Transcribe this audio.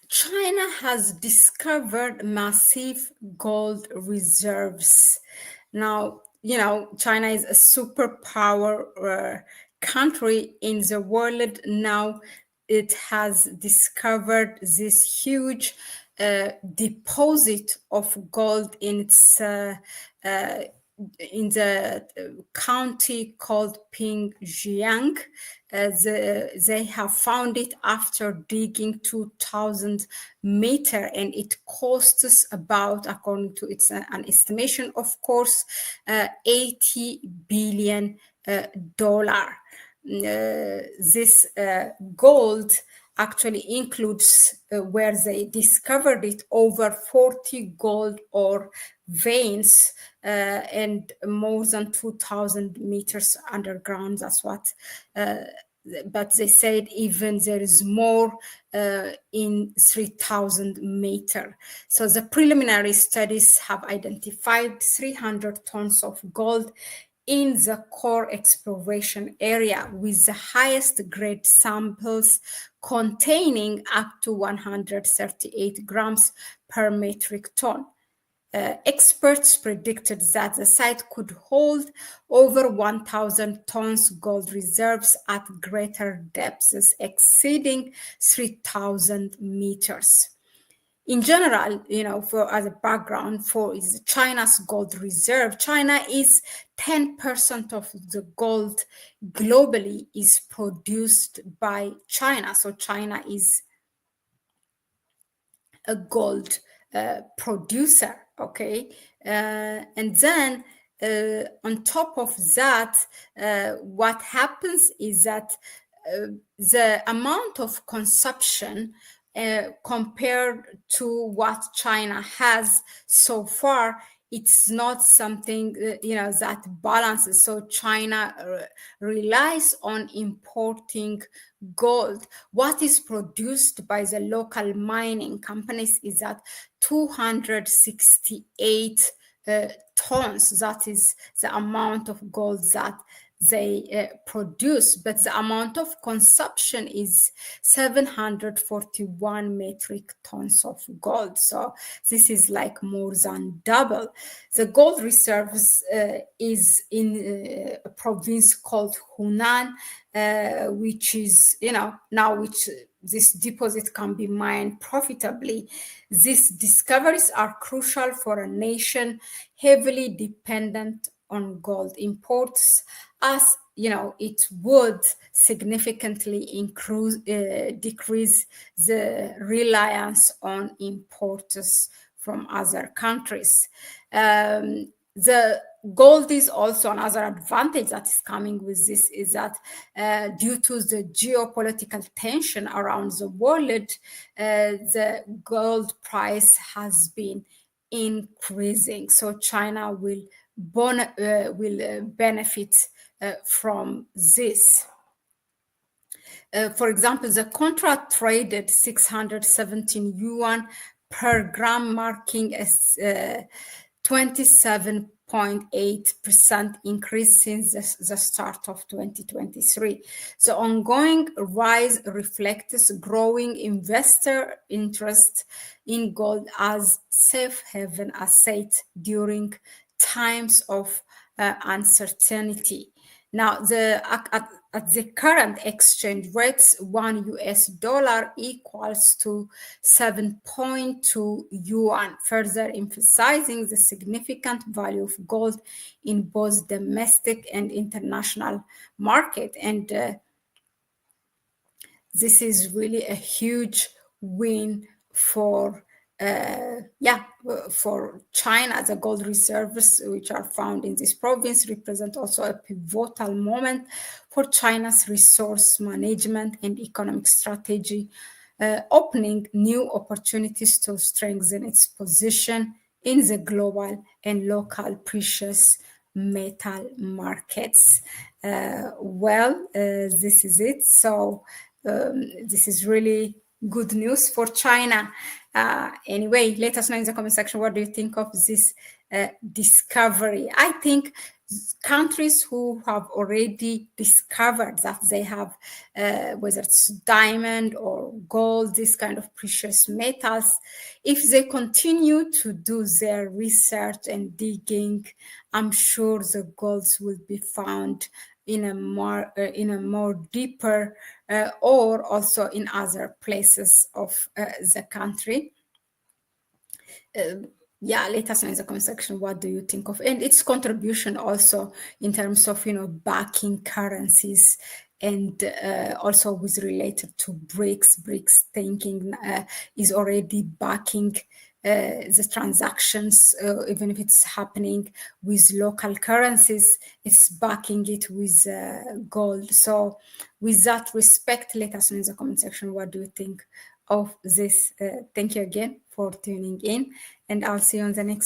China has discovered massive gold reserves. Now, China is a superpower country in the world. Now, it has discovered this huge deposit of gold uh, in the county called Pingjiang. They have found it after digging 2,000 meter, and it costs about, according to its an estimation, of course, 80 billion dollar. This gold actually includes where they discovered it over 40 gold ore veins and more than 2,000 meters underground. That's what but they said even there is more in 3,000 meter. So the preliminary studies have identified 300 tons of gold in the core exploration area, with the highest grade samples containing up to 138 grams per metric ton. Experts predicted that the site could hold over 1,000 tons gold reserves at greater depths, exceeding 3,000 meters. In general, for as a background for is China's gold reserve, China is 10% of the gold globally is produced by China. So China is a gold producer, okay? And then on top of that, what happens is that the amount of consumption compared to what China has so far, it's not something that balances. So China relies on importing gold. What is produced by the local mining companies is that 268 tons. That is the amount of gold that they produce, but the amount of consumption is 741 metric tons of gold. So this is like more than double. The gold reserves is in a province called Hunan, which is, now which this deposit can be mined profitably. These discoveries are crucial for a nation heavily dependent on gold imports, as it would significantly decrease the reliance on imports from other countries. The gold is also another advantage that is coming with this, is that due to the geopolitical tension around the world, the gold price has been increasing. So China will benefit from this. For example, the contract traded 617 yuan per gram, marking a 27.8% increase since the start of 2023. The ongoing rise reflects growing investor interest in gold as safe haven asset during times of uncertainty. Now, at the current exchange rates, $1 equals to 7.2 yuan, further emphasizing the significant value of gold in both domestic and international market. And this is really a huge win for for China. The gold reserves which are found in this province represent also a pivotal moment for China's resource management and economic strategy, opening new opportunities to strengthen its position in the global and local precious metal markets. This is it. So this is really good news for China. Anyway, let us know in the comment section, what do you think of this discovery. I think countries who have already discovered that they have, whether it's diamond or gold, this kind of precious metals, if they continue to do their research and digging, I'm sure the golds will be found in a more deeper, or also in other places of the country. Yeah, let us know in the comment section what do you think of, and its contribution also in terms of backing currencies, and also with related to BRICS thinking is already backing the transactions, even if it's happening with local currencies, it's backing it with gold. So with that respect, let us know in the comment section what do you think of this. Thank you again for tuning in, and I'll see you on the next